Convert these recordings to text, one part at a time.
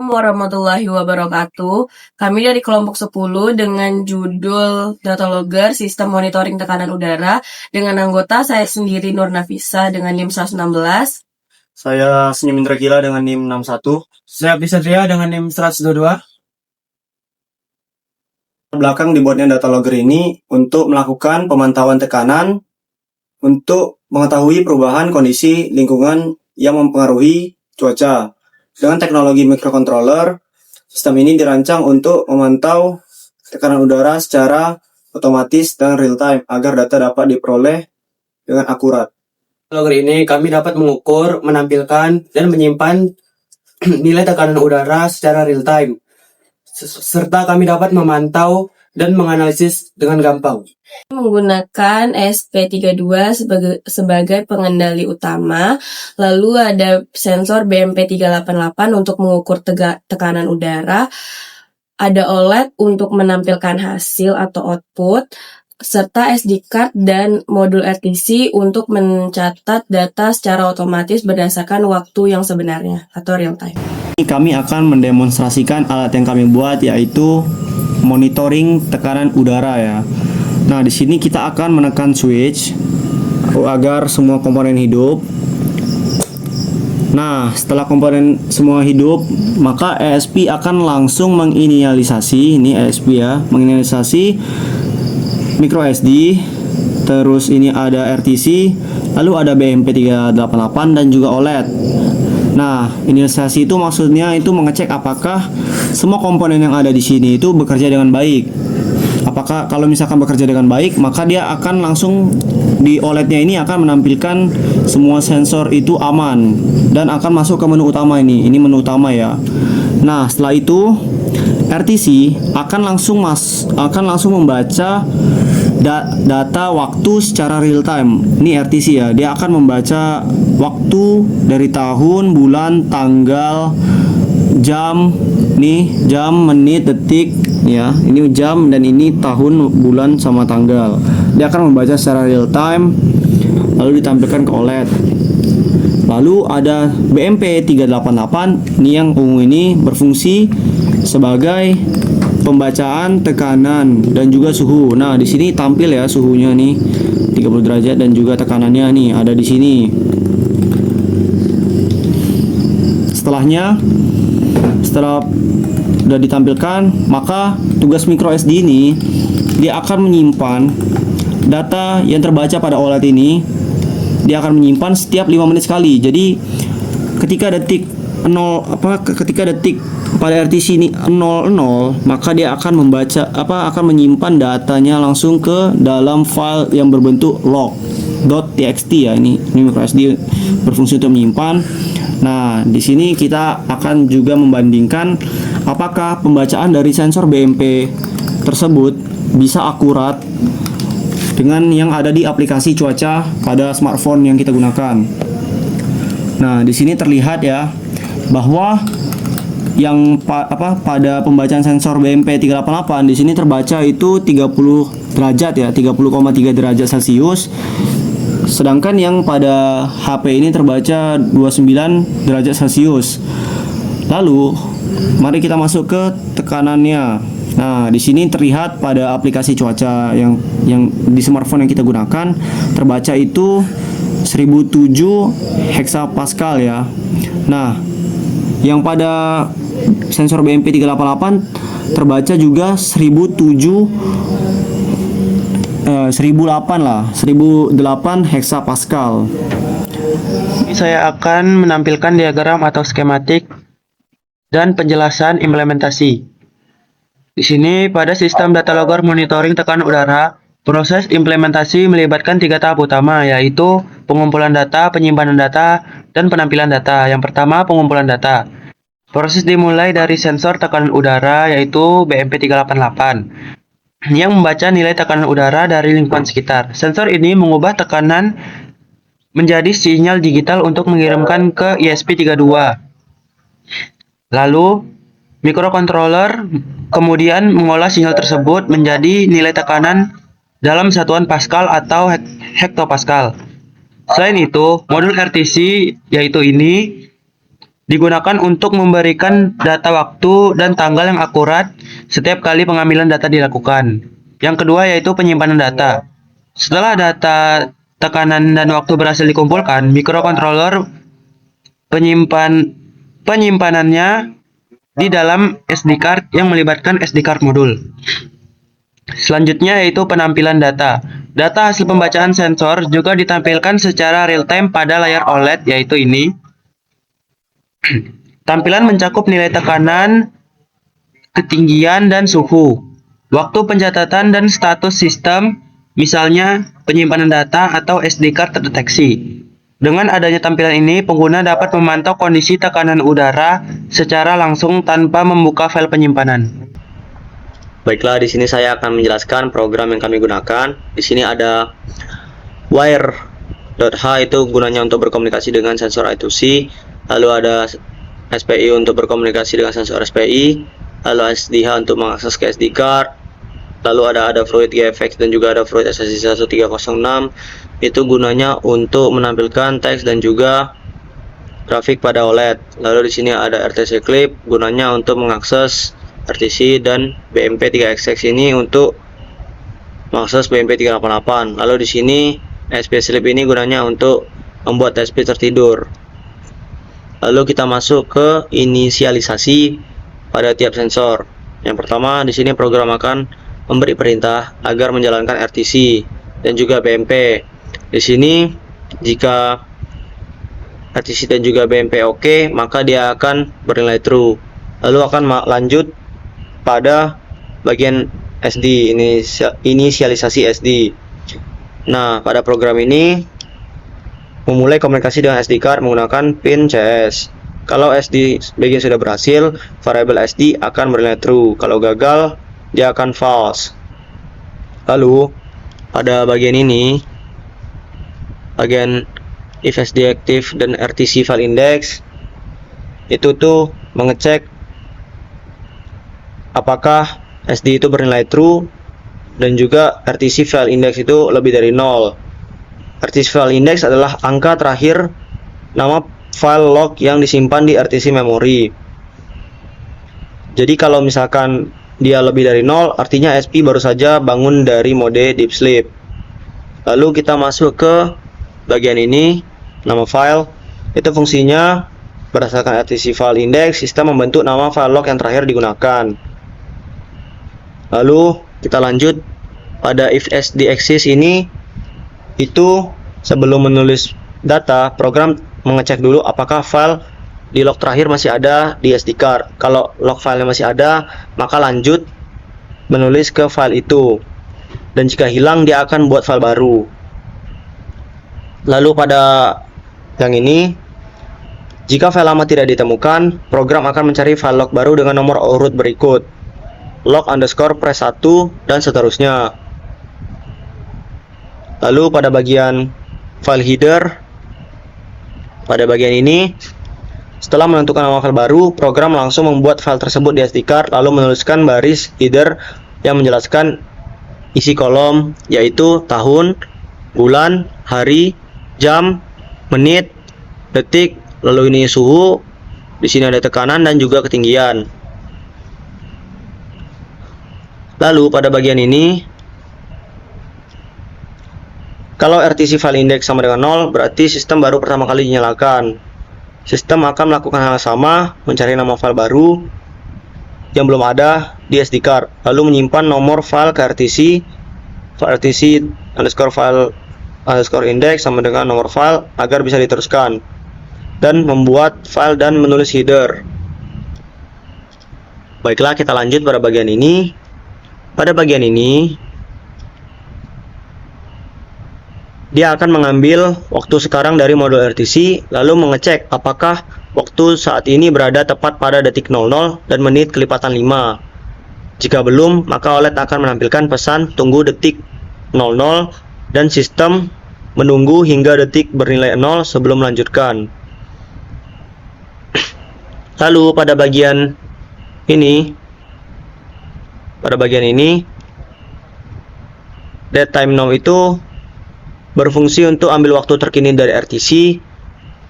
Assalamualaikum warahmatullahi wabarakatuh. Kami dari kelompok 10 dengan judul Data Logger Sistem Monitoring Tekanan Udara dengan anggota saya sendiri Nur Nafisa dengan NIM 116. Saya Senyum Indra Gila dengan NIM 61. Saya Abdi Satria dengan NIM 122. Belakang dibuatnya data logger ini untuk melakukan pemantauan tekanan untuk mengetahui perubahan kondisi lingkungan yang mempengaruhi cuaca. Dengan teknologi microcontroller, sistem ini dirancang untuk memantau tekanan udara secara otomatis dan real time agar data dapat diperoleh dengan akurat. Logger ini kami dapat mengukur, menampilkan, dan menyimpan nilai tekanan udara secara real time. Serta kami dapat memantau dan menganalisis dengan gampang. Menggunakan SP32 sebagai pengendali utama, lalu ada sensor BMP388 untuk mengukur tekanan udara, ada OLED untuk menampilkan hasil atau output, serta SD card dan modul RTC untuk mencatat data secara otomatis berdasarkan waktu yang sebenarnya atau real time. Kami akan mendemonstrasikan alat yang kami buat, yaitu monitoring tekanan udara ya. Nah, di sini kita akan menekan switch agar semua komponen hidup. Nah, setelah komponen semua hidup, maka ESP akan langsung menginisialisasi, ini ESP ya, menginisialisasi micro SD, terus ini ada RTC, lalu ada BMP388 dan juga OLED. Nah, inisialisasi itu maksudnya itu mengecek apakah semua komponen yang ada di sini itu bekerja dengan baik. Apakah kalau misalkan bekerja dengan baik, maka dia akan langsung di OLED-nya ini akan menampilkan semua sensor itu aman dan akan masuk ke menu utama ini. Ini menu utama ya. Nah, setelah itu RTC akan langsung membaca data waktu secara real time. Ini RTC ya. Dia akan membaca waktu dari tahun, bulan, tanggal, jam, nih jam, menit, detik ya. Ini jam dan ini tahun, bulan sama tanggal. Dia akan membaca secara real time lalu ditampilkan ke OLED. Lalu ada BMP388 ini yang ungu ini berfungsi sebagai pembacaan tekanan dan juga suhu. Nah, di sini tampil ya suhunya nih 30 derajat dan juga tekanannya nih ada di sini. Setelah sudah ditampilkan, maka tugas micro SD ini dia akan menyimpan data yang terbaca pada OLED ini. Dia akan menyimpan setiap 5 menit sekali. Jadi ketika detik pada RTC ini 00, maka dia akan akan menyimpan datanya langsung ke dalam file yang berbentuk log.txt ya. Ini micro SD berfungsi untuk menyimpan. Nah, di sini kita akan juga membandingkan apakah pembacaan dari sensor BMP tersebut bisa akurat dengan yang ada di aplikasi cuaca pada smartphone yang kita gunakan. Nah, di sini terlihat ya bahwa yang pada pembacaan sensor BMP388 di sini terbaca itu 30 derajat ya, 30,3 derajat Celcius. Sedangkan yang pada HP ini terbaca 29 derajat Celcius. Lalu, mari kita masuk ke tekanannya. Nah, di sini terlihat pada aplikasi cuaca yang di smartphone yang kita gunakan terbaca itu 1007 heksapascal ya. Nah, yang pada sensor BMP388 terbaca juga 1008 heksapascal. Saya akan menampilkan diagram atau skematik dan penjelasan implementasi. Di sini pada sistem data logger monitoring tekanan udara, proses implementasi melibatkan 3 tahap utama, yaitu pengumpulan data, penyimpanan data, dan penampilan data. Yang pertama, pengumpulan data. Proses dimulai dari sensor tekanan udara, yaitu BMP388, yang membaca nilai tekanan udara dari lingkungan sekitar. Sensor ini mengubah tekanan menjadi sinyal digital untuk mengirimkan ke ESP32. Lalu, microcontroller kemudian mengolah sinyal tersebut menjadi nilai tekanan dalam satuan Pascal atau hektopascal. Selain itu, modul RTC yaitu ini digunakan untuk memberikan data waktu dan tanggal yang akurat setiap kali pengambilan data dilakukan. Yang kedua yaitu penyimpanan data. Setelah data, tekanan, dan waktu berhasil dikumpulkan, mikrokontroler penyimpanannya di dalam SD card yang melibatkan SD card modul. Selanjutnya yaitu penampilan data. Data hasil pembacaan sensor juga ditampilkan secara real time pada layar OLED, yaitu ini. Tampilan mencakup nilai tekanan, ketinggian, dan suhu, waktu pencatatan, dan status sistem, misalnya penyimpanan data atau SD card terdeteksi. Dengan adanya tampilan ini, pengguna dapat memantau kondisi tekanan udara secara langsung tanpa membuka file penyimpanan. Baiklah, di sini saya akan menjelaskan program yang kami gunakan. Di sini ada wire.h, itu gunanya untuk berkomunikasi dengan sensor I2C. Lalu ada SPI untuk berkomunikasi dengan sensor SPI. Lalu SDH untuk mengakses ke SD card. Lalu ada Fluid GFX dan juga ada Fluid SSD 1306. Itu gunanya untuk menampilkan teks dan juga grafik pada OLED. Lalu di sini ada RTC Clip, gunanya untuk mengakses RTC, dan BMP3XX ini untuk mengakses BMP388. Lalu di sini SP Sleep ini gunanya untuk membuat SP tertidur. Lalu kita masuk ke inisialisasi pada tiap sensor. Yang pertama, di sini program akan memberi perintah agar menjalankan RTC dan juga BMP. Di sini jika RTC dan juga BMP oke, maka dia akan bernilai true. Lalu akan lanjut pada bagian SD, inisialisasi SD. Nah, pada program ini memulai komunikasi dengan SD card menggunakan pin CS. Kalau SD bagian sudah berhasil, variabel SD akan bernilai true. Kalau gagal, dia akan false. Lalu pada bagian ini, bagian if SD active dan RTC file index, itu tuh mengecek apakah SD itu bernilai true dan juga RTC file index itu lebih dari 0. RTC file index adalah angka terakhir nama file log yang disimpan di RTC memori. Jadi kalau misalkan dia lebih dari 0, artinya SP baru saja bangun dari mode deep sleep. Lalu kita masuk ke bagian ini, nama file. Itu fungsinya berdasarkan RTC file index, sistem membentuk nama file log yang terakhir digunakan. Lalu kita lanjut pada if SD exists ini, itu sebelum menulis data, program mengecek dulu apakah file di log terakhir masih ada di SD card. Kalau log filenya masih ada, maka lanjut menulis ke file itu. Dan jika hilang, dia akan buat file baru. Lalu pada yang ini, jika file lama tidak ditemukan, program akan mencari file log baru dengan nomor urut berikut, log underscore press 1, dan seterusnya. Lalu pada bagian file header, pada bagian ini, setelah menentukan nama file baru, program langsung membuat file tersebut di SD card, lalu menuliskan baris header yang menjelaskan isi kolom, yaitu tahun, bulan, hari, jam, menit, detik, lalu ini suhu, di sini ada tekanan dan juga ketinggian. Lalu pada bagian ini, kalau RTC file index sama dengan 0, berarti sistem baru pertama kali dinyalakan. Sistem akan melakukan hal yang sama, mencari nama file baru yang belum ada di SD card, lalu menyimpan nomor file ke RTC underscore file underscore index sama dengan nomor file agar bisa diteruskan, dan membuat file dan menulis header. Baiklah, kita lanjut pada bagian ini. Pada bagian ini, dia akan mengambil waktu sekarang dari modul RTC, lalu mengecek apakah waktu saat ini berada tepat pada detik 00 dan menit kelipatan 5. Jika belum, maka OLED akan menampilkan pesan tunggu detik 00 dan sistem menunggu hingga detik bernilai 0 sebelum melanjutkan. Lalu pada bagian ini, dead time now itu berfungsi untuk ambil waktu terkini dari RTC,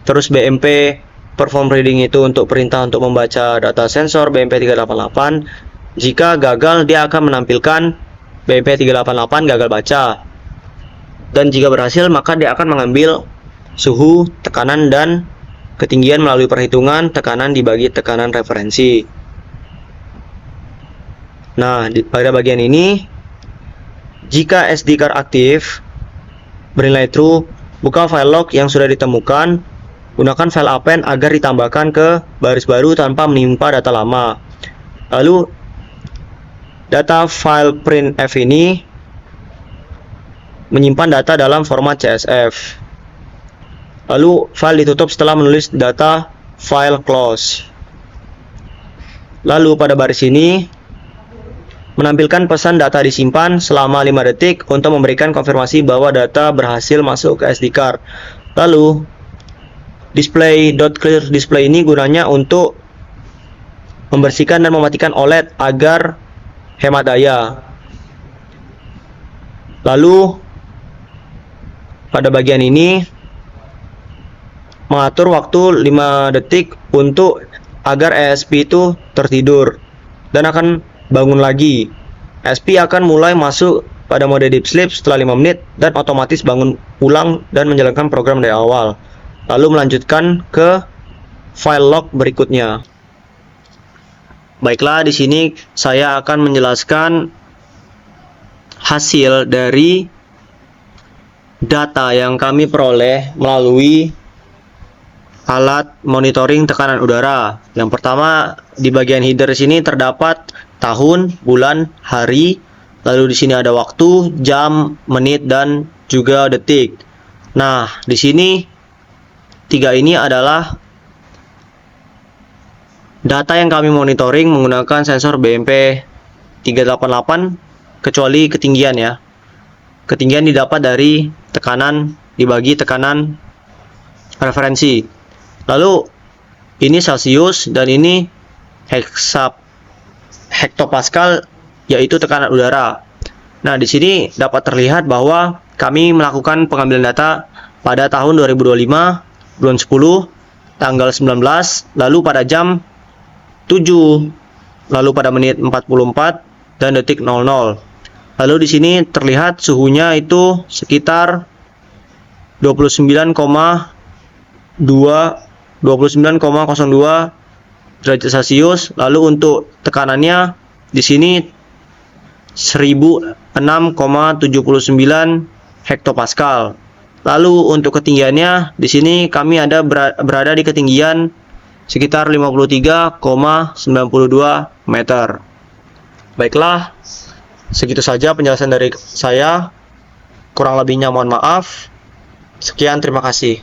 terus BMP perform reading itu untuk perintah untuk membaca data sensor BMP388. Jika gagal, dia akan menampilkan BMP388 gagal baca. Dan jika berhasil, maka dia akan mengambil suhu, tekanan, dan ketinggian melalui perhitungan tekanan dibagi tekanan referensi. Nah, pada bagian ini, jika SD card aktif bernilai true, buka file log yang sudah ditemukan, gunakan file append agar ditambahkan ke baris baru tanpa menimpa data lama. Lalu, data file printf ini menyimpan data dalam format CSV. Lalu, file ditutup setelah menulis data file close. Lalu, pada baris ini, menampilkan pesan data disimpan selama 5 detik untuk memberikan konfirmasi bahwa data berhasil masuk ke SD card. Lalu, display.clear display ini gunanya untuk membersihkan dan mematikan OLED agar hemat daya. Lalu, pada bagian ini, mengatur waktu 5 detik untuk agar ESP itu tertidur dan akan bangun lagi. ESP akan mulai masuk pada mode deep sleep setelah 5 menit dan otomatis bangun ulang dan menjalankan program dari awal. Lalu melanjutkan ke file log berikutnya. Baiklah, di sini saya akan menjelaskan hasil dari data yang kami peroleh melalui alat monitoring tekanan udara. Yang pertama, di bagian header sini terdapat tahun, bulan, hari, lalu di sini ada waktu, jam, menit, dan juga detik. Nah, di sini 3 ini adalah data yang kami monitoring menggunakan sensor BMP388 kecuali ketinggian ya. Ketinggian didapat dari tekanan dibagi tekanan referensi. Lalu ini Celsius dan ini hektopascal, yaitu tekanan udara. Nah, di sini dapat terlihat bahwa kami melakukan pengambilan data pada tahun 2025, bulan 10, tanggal 19, lalu pada jam 7, lalu pada menit 44 dan detik 00. Lalu di sini terlihat suhunya itu sekitar 29,02 derajat Celcius. Lalu untuk tekanannya di sini 1006,79 hektopascal. Lalu untuk ketinggiannya di sini kami ada berada di ketinggian sekitar 53,92 meter. Baiklah, segitu saja penjelasan dari saya. Kurang lebihnya mohon maaf. Sekian, terima kasih.